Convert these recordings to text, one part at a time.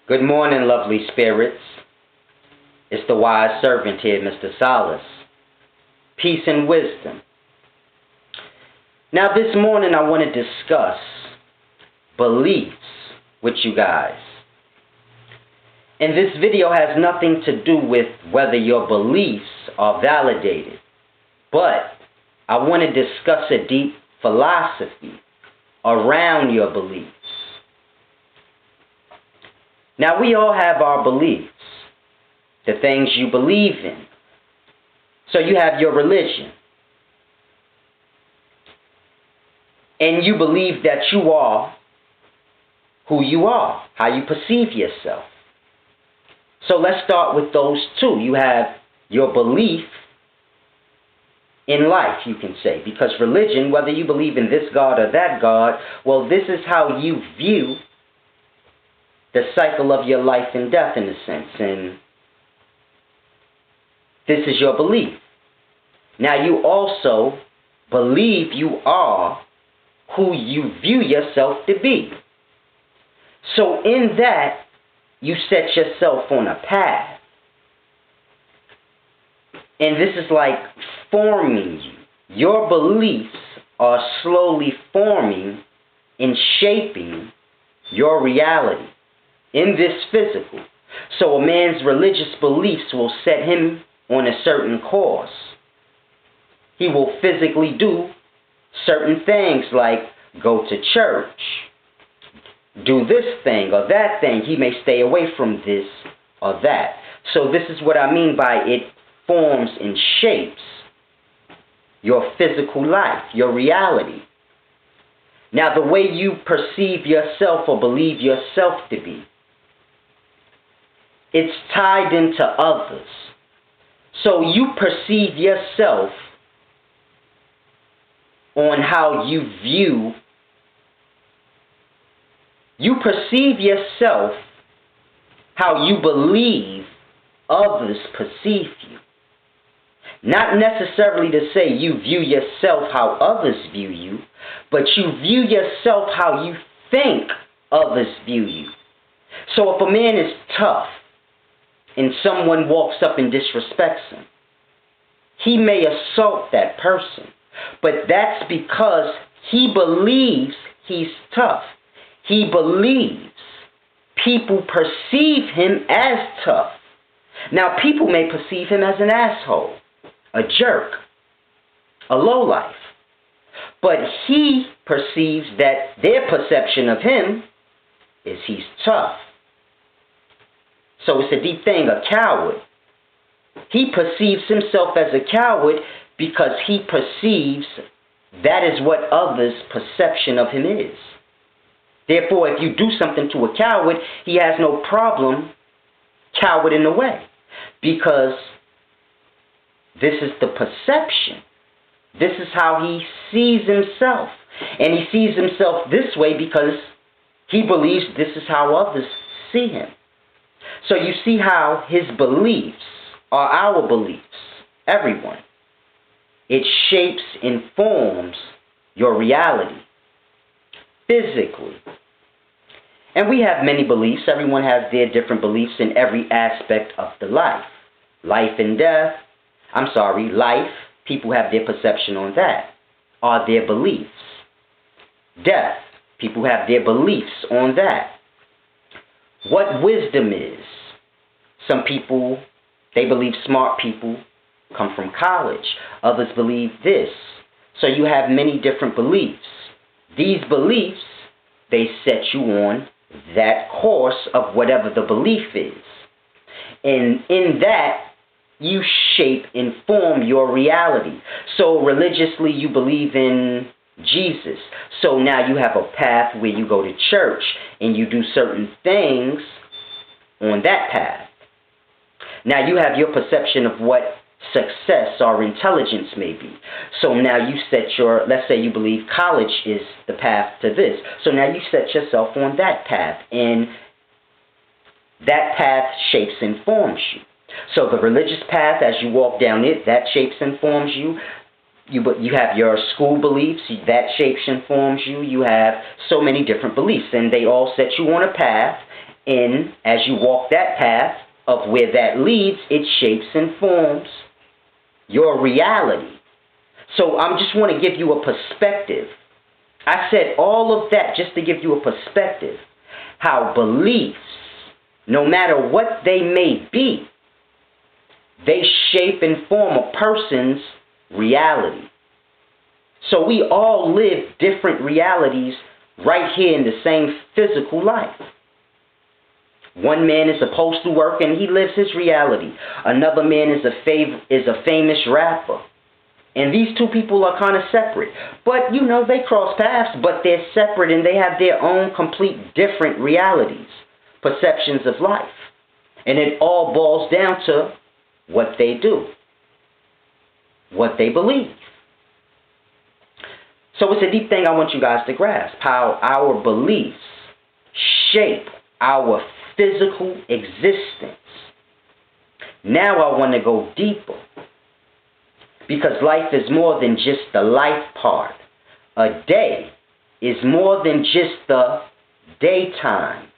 Good morning, lovely spirits. It's the wise servant here, Mr. Solace. Peace and wisdom. Now this morning I want to discuss beliefs with you guys. And this video has nothing to do with whether your beliefs are validated, but I want to discuss a deep philosophy around your beliefs. Now we all have our beliefs, the things you believe in. So you have your religion. And you believe that you are who you are, how you perceive yourself. So let's start with those two. You have your belief in life, you can say, because religion, whether you believe in this God or that God, well, this is how you view the cycle of your life and death, in a sense, and this is your belief. Now you also believe you are who you view yourself to be. So in that, you set yourself on a path. And this is like forming you. Your beliefs are slowly forming and shaping your reality in this physical. So a man's religious beliefs will set him on a certain course. He will physically do certain things like go to church, do this thing or that thing. He may stay away from this or that. So this is what I mean by it forms and shapes your physical life, your reality. Now the way you perceive yourself or believe yourself to be, it's tied into others. So you perceive yourself on how you view. You perceive yourself how you believe others perceive you. Not necessarily to say you view yourself how others view you, but you view yourself how you think others view you. So if a man is tough and someone walks up and disrespects him, he may assault that person. But that's because he believes he's tough. He believes people perceive him as tough. Now, people may perceive him as an asshole, a jerk, a lowlife. But he perceives that their perception of him is he's tough. So it's a deep thing, a coward. He perceives himself as a coward because he perceives that is what others' perception of him is. Therefore, if you do something to a coward, he has no problem cowarding away, because this is the perception. This is how he sees himself. And he sees himself this way because he believes this is how others see him. So you see how his beliefs are our beliefs, everyone. It shapes and forms your reality physically. And we have many beliefs. Everyone has their different beliefs in every aspect of the life. Life and death. Life. People have their perception on that. Are their beliefs. Death. People have their beliefs on that. What wisdom is. Some people, they believe smart people come from college. Others believe this. So you have many different beliefs. These beliefs, they set you on that course of whatever the belief is. And in that, you shape and form your reality. So religiously, you believe in Jesus. So now you have a path where you go to church and you do certain things on that path. Now you have your perception of what success or intelligence may be. So now you set let's say you believe college is the path to this. So now you set yourself on that path, and that path shapes and forms you. So the religious path, as you walk down it, that shapes and forms you. You have your school beliefs, that shapes and forms you. You have so many different beliefs, and they all set you on a path, And as you walk that path of where that leads, it shapes and forms your reality. So I just want to give you a perspective. I said all of that just to give you a perspective. How beliefs, no matter what they may be, they shape and form a person's reality. So we all live different realities right here in the same physical life. One man is supposed to work and he lives his reality. Another man is a famous rapper. And these two people are kind of separate. But, they cross paths, but they're separate and they have their own complete different realities, perceptions of life. And it all boils down to what they do, what they believe. So it's a deep thing I want you guys to grasp, how our beliefs shape our physical existence. Now I want to go deeper, because life is more than just the life part. A day is more than just the daytime.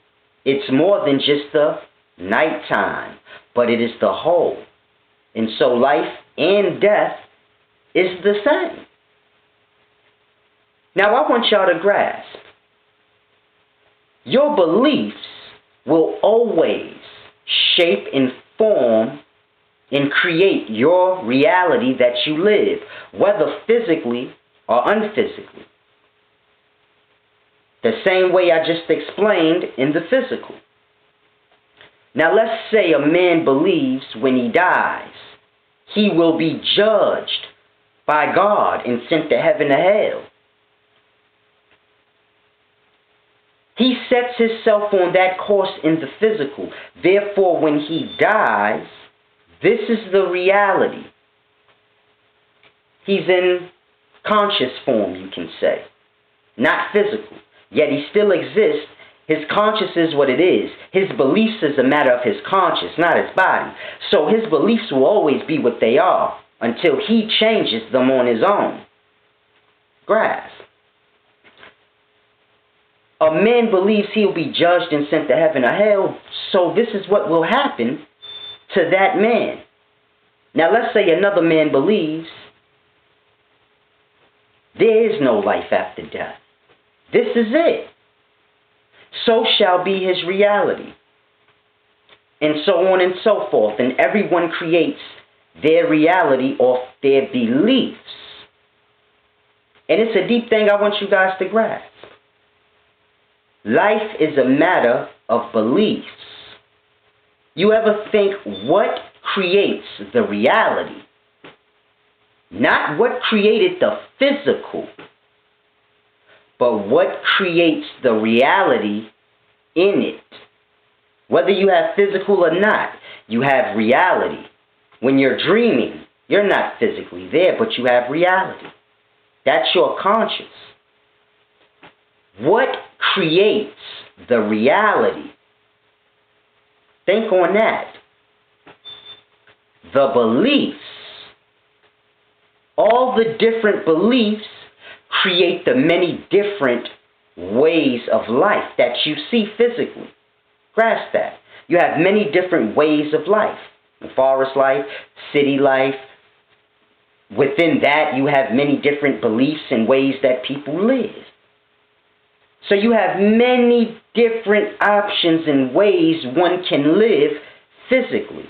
It's more than just the nighttime, but it is the whole. And so life and death is the same. Now I want y'all to grasp, your beliefs will always shape and form and create your reality that you live, whether physically or unphysically. The same way I just explained in the physical. Now let's say a man believes when he dies, he will be judged by God and sent to heaven or hell. He sets himself on that course in the physical. Therefore, when he dies, this is the reality. He's in conscious form, you can say, not physical. Yet he still exists. His conscious is what it is. His beliefs is a matter of his conscious, not his body. So his beliefs will always be what they are until he changes them on his own. Grasp. A man believes he'll be judged and sent to heaven or hell, so this is what will happen to that man. Now let's say another man believes there is no life after death. This is it. So shall be his reality. And so on and so forth. And everyone creates their reality off their beliefs. And it's a deep thing I want you guys to grasp. Life is a matter of beliefs. You ever think what creates the reality? Not what created the physical, but what creates the reality in it. Whether you have physical or not, you have reality. When you're dreaming, you're not physically there, but you have reality. That's your conscious. What creates the reality? Think on that. The beliefs. All the different beliefs create the many different ways of life that you see physically. Grasp that. You have many different ways of life. Forest life, city life. Within that, you have many different beliefs and ways that people live. So you have many different options and ways one can live physically.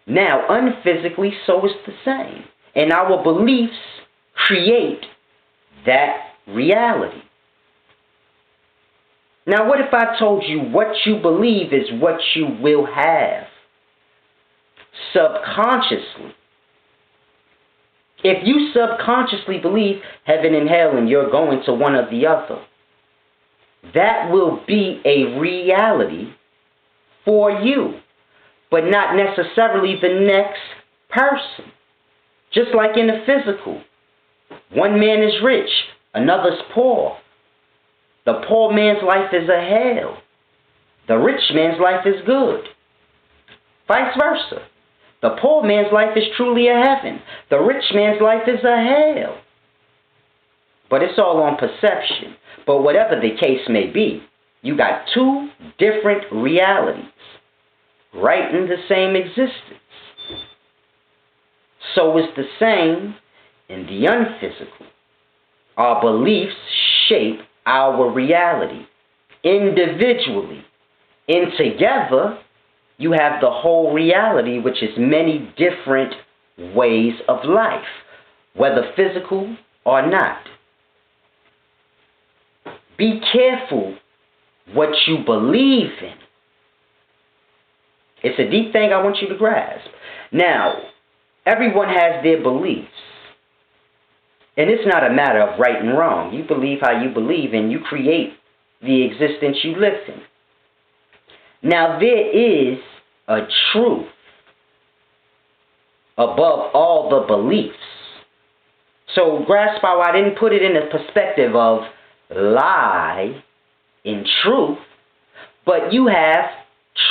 Now, unphysically, so is the same. And our beliefs create that reality. Now, what if I told you what you believe is what you will have? Subconsciously. If you subconsciously believe heaven and hell and you're going to one or the other, that will be a reality for you, but not necessarily the next person. Just like in the physical. One man is rich, another's poor. The poor man's life is a hell. The rich man's life is good. Vice versa. The poor man's life is truly a heaven. The rich man's life is a hell. But it's all on perception. But whatever the case may be, You got two different realities right in the same existence. So it's the same in the unphysical. Our beliefs shape our reality individually. And together, you have the whole reality, which is many different ways of life, whether physical or not. Be careful what you believe in. It's a deep thing I want you to grasp. Now, everyone has their beliefs. And it's not a matter of right and wrong. You believe how you believe and you create the existence you live in. Now, there is a truth above all the beliefs. So grasp how I didn't put it in the perspective of lie and truth, but you have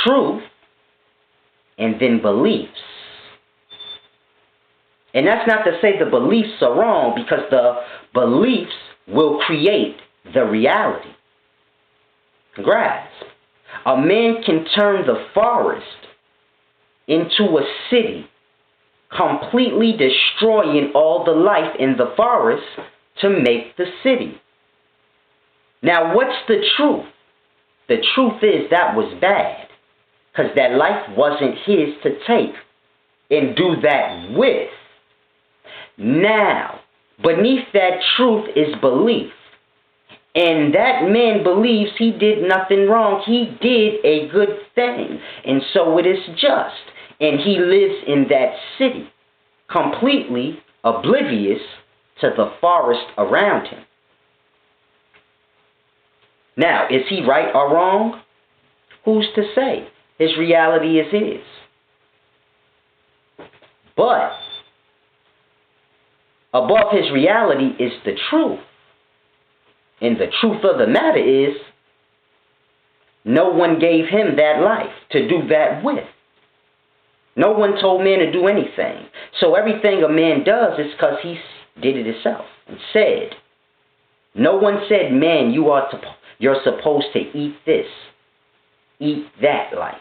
truth and then beliefs. And that's not to say the beliefs are wrong, because the beliefs will create the reality. Grasp. A man can turn the forest into a city, completely destroying all the life in the forest to make the city. Now, what's the truth? The truth is that was bad, because that life wasn't his to take and do that with. Now, beneath that truth is belief. And that man believes he did nothing wrong. He did a good thing. And so it is just. And he lives in that city, completely oblivious to the forest around him. Now, is he right or wrong? Who's to say? His reality is his. But above his reality is the truth. And the truth of the matter is, no one gave him that life to do that with. No one told man to do anything. So everything a man does is because he did it himself and said. No one said, man, you're supposed to eat this, eat that life,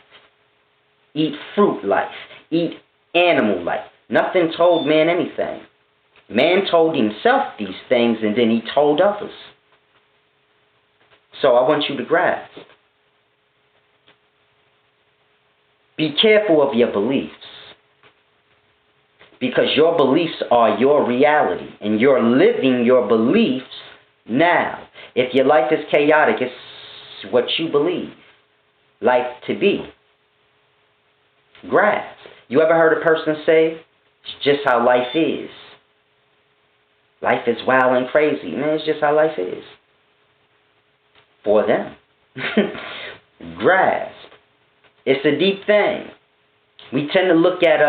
eat fruit life, eat animal life. Nothing told man anything. Man told himself these things, and then he told others. So I want you to grasp. Be careful of your beliefs, because your beliefs are your reality, and you're living your beliefs now. If your life is chaotic, it's what you believe life to be. Grasp. You ever heard a person say, it's just how life is? Life is wild and crazy. Man, it's just how life is. For them. Grasp. It's a deep thing. We tend to look at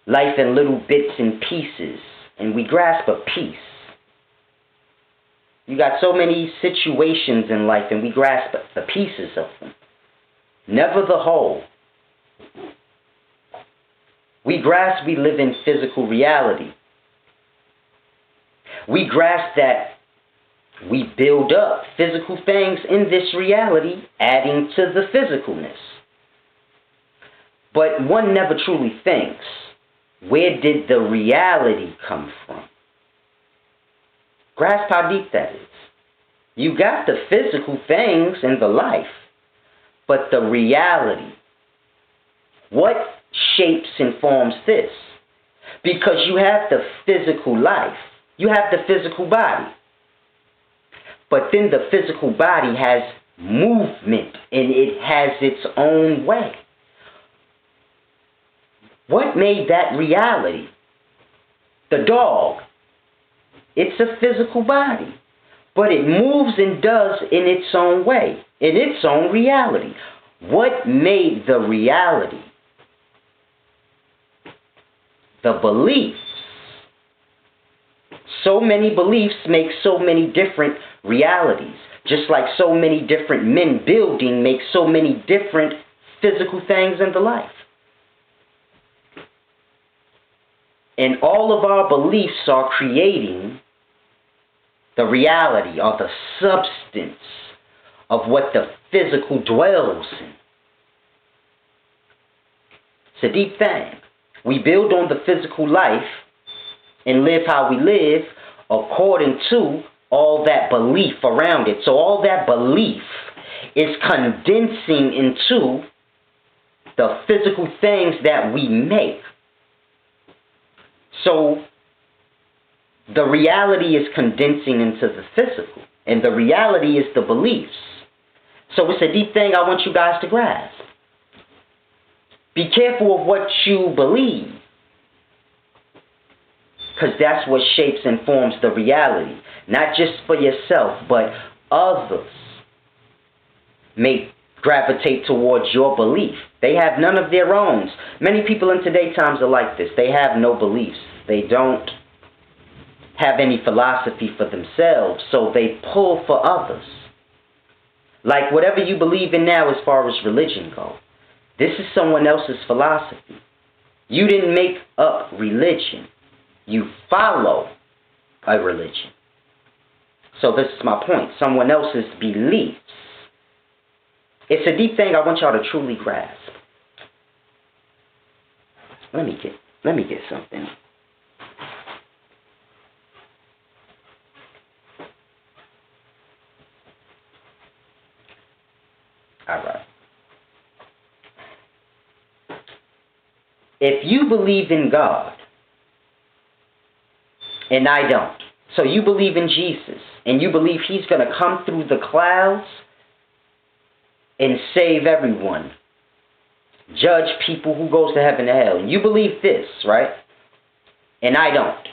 life in little bits and pieces, and we grasp a piece. You got so many situations in life, and we grasp the pieces of them, never the whole. We grasp we live in physical reality. We grasp that we build up physical things in this reality, adding to the physicalness. But one never truly thinks, where did the reality come from? Grasp how deep that is. You got the physical things in the life, but the reality, what shapes and forms this? Because you have the physical life, you have the physical body. But then the physical body has movement, and it has its own way. What made that reality? The dog. It's a physical body, but it moves and does in its own way, in its own reality. What made the reality? The beliefs. So many beliefs make so many different realities. Just like so many different men building make so many different physical things in the life. And all of our beliefs are creating the reality or the substance of what the physical dwells in. It's a deep thing. We build on the physical life and live how we live according to all that belief around it. So all that belief is condensing into the physical things that we make. So the reality is condensing into the physical, and the reality is the beliefs. So it's a deep thing I want you guys to grasp. Be careful of what you believe, because that's what shapes and forms the reality. Not just for yourself, but others may gravitate towards your belief. They have none of their own. Many people in today's times are like this. They have no beliefs. They don't have any philosophy for themselves, so they pull for others. Like whatever you believe in now as far as religion goes, this is someone else's philosophy. You didn't make up religion. You follow a religion. So this is my point. Someone else's beliefs. It's a deep thing I want y'all to truly grasp. Let me get something. All right. If you believe in God, and I don't, so you believe in Jesus, and you believe He's going to come through the clouds and save everyone, judge people who goes to heaven and hell. And you believe this, right? And I don't.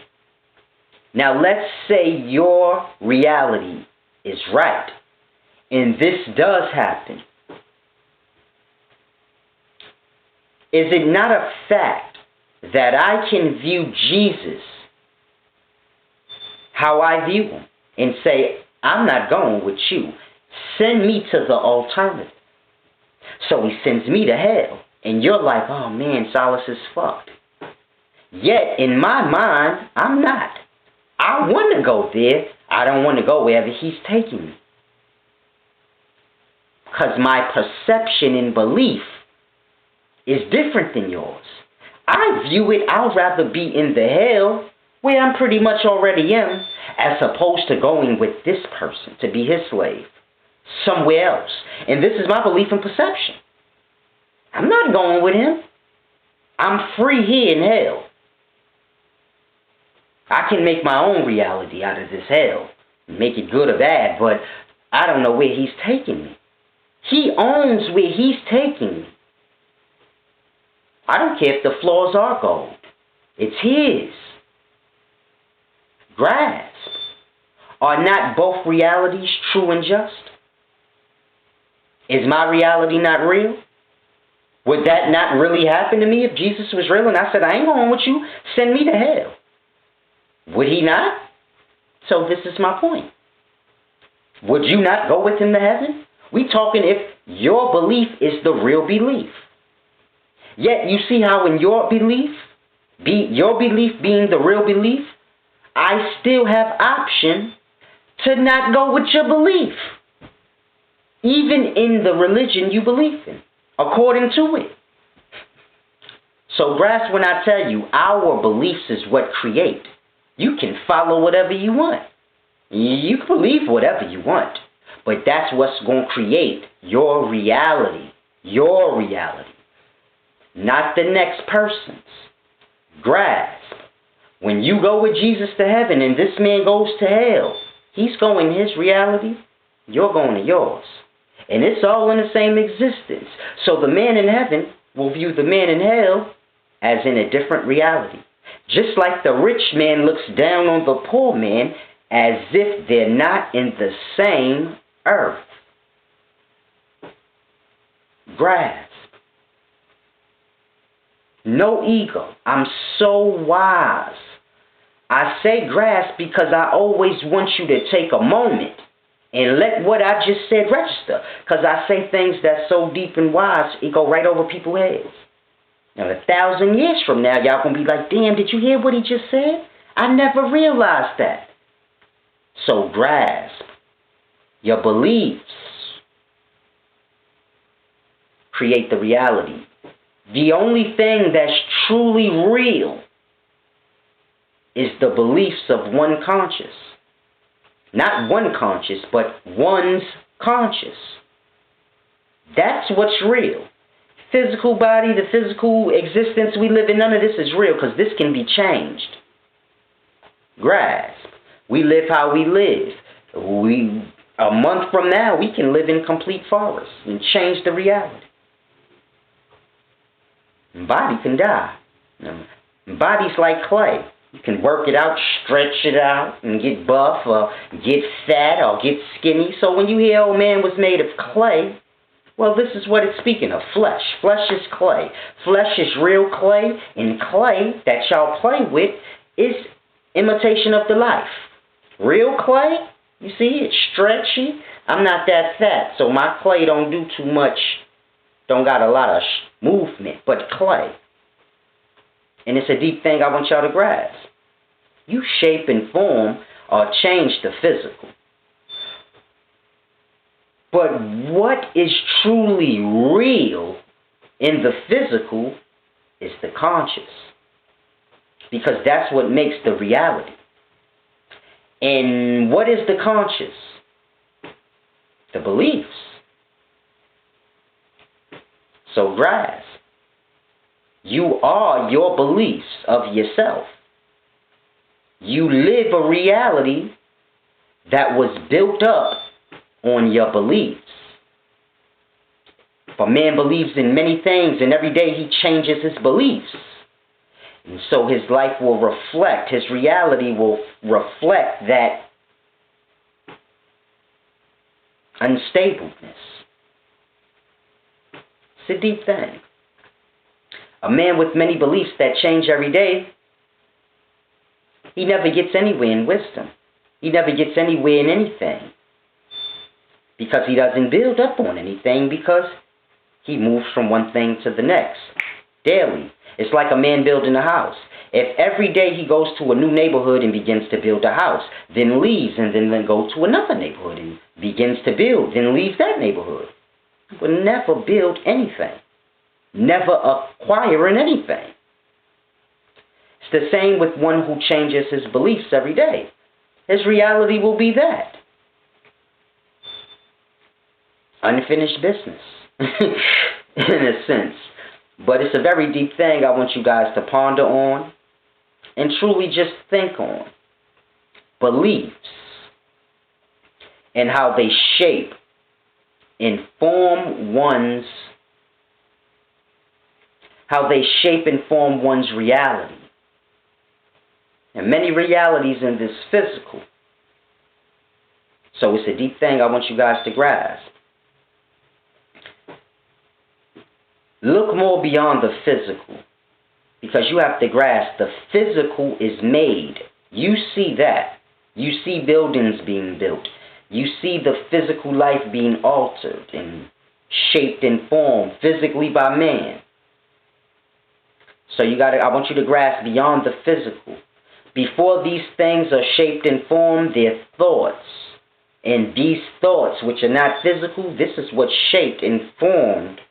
Now let's say your reality is right, and this does happen. Is it not a fact that I can view Jesus how I view Him and say, I'm not going with you. Send me to the alternative. So He sends me to hell. And you're like, oh man, Solace is fucked. Yet, in my mind, I'm not. I want to go there. I don't want to go wherever He's taking me. Because my perception and belief is different than yours. I view it, I'd rather be in the hell where I'm pretty much already am, as opposed to going with this person to be his slave somewhere else. And this is my belief and perception. I'm not going with him. I'm free here in hell. I can make my own reality out of this hell, make it good or bad, but I don't know where He's taking me. He owns where He's taking me. I don't care if the floors are gold. It's His. Grasp. Are not both realities true and just? Is my reality not real? Would that not really happen to me if Jesus was real and I said, I ain't going with you, send me to hell? Would He not? So this is my point. Would you not go with Him to heaven? We talking if your belief is the real belief. Yet you see how in your belief being the real belief, I still have option to not go with your belief. Even in the religion you believe in, according to it. So grasp when I tell you, our beliefs is what create. You can follow whatever you want. You can believe whatever you want. But that's what's going to create your reality. Your reality. Not the next person's. Grasp. When you go with Jesus to heaven and this man goes to hell, he's going his reality, you're going to yours. And it's all in the same existence. So the man in heaven will view the man in hell as in a different reality. Just like the rich man looks down on the poor man as if they're not in the same earth. Grasp. No ego. I'm so wise. I say grasp because I always want you to take a moment and let what I just said register. Because I say things that's so deep and wise, it go right over people's heads. Now, 1,000 years from now, y'all going to be like, damn, did you hear what he just said? I never realized that. So grasp. Your beliefs create the reality. The only thing that's truly real is the beliefs of one conscious. Not one conscious, but one's conscious. That's what's real. Physical body, the physical existence we live in, none of this is real because this can be changed. Grasp. We live how we live. A month from now, we can live in complete forest and change the reality. Body can die. Body's like clay. You can work it out, stretch it out, and get buff, or get fat, or get skinny. So when you hear, oh, man was made of clay, well, this is what it's speaking of, flesh. Flesh is clay. Flesh is real clay, and clay that y'all play with is imitation of the life. Real clay, you see, it's stretchy. I'm not that fat, so my clay don't do too much, don't got a lot of movement, but clay. And it's a deep thing I want y'all to grasp. You shape and form or change the physical. But what is truly real in the physical is the conscious. Because that's what makes the reality. And what is the conscious? The beliefs. So grasp. You are your beliefs of yourself. You live a reality that was built up on your beliefs. For man believes in many things, and every day he changes his beliefs. And so his life will reflect, his reality will reflect that unstableness. It's a deep thing. A man with many beliefs that change every day, he never gets anywhere in wisdom. He never gets anywhere in anything. Because he doesn't build up on anything, because he moves from one thing to the next daily. It's like a man building a house. If every day he goes to a new neighborhood and begins to build a house, then leaves and then goes to another neighborhood and begins to build, then leaves that neighborhood, he will never build anything. Never acquiring anything. It's the same with one who changes his beliefs every day. His reality will be that. Unfinished business, in a sense. But it's a very deep thing I want you guys to ponder on and truly just think on. Beliefs and how they shape and form one's reality. And many realities in this physical. So it's a deep thing I want you guys to grasp. Look more beyond the physical, because you have to grasp the physical is made. You see that. You see buildings being built. You see the physical life being altered and shaped and formed physically by man. So I want you to grasp beyond the physical. Before these things are shaped and formed, they're thoughts. And these thoughts, which are not physical, this is what shaped and formed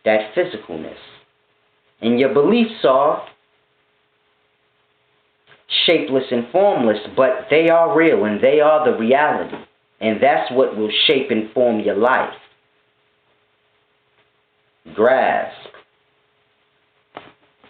that physicalness. And your beliefs are shapeless and formless, but they are real and they are the reality. And that's what will shape and form your life. Grasp.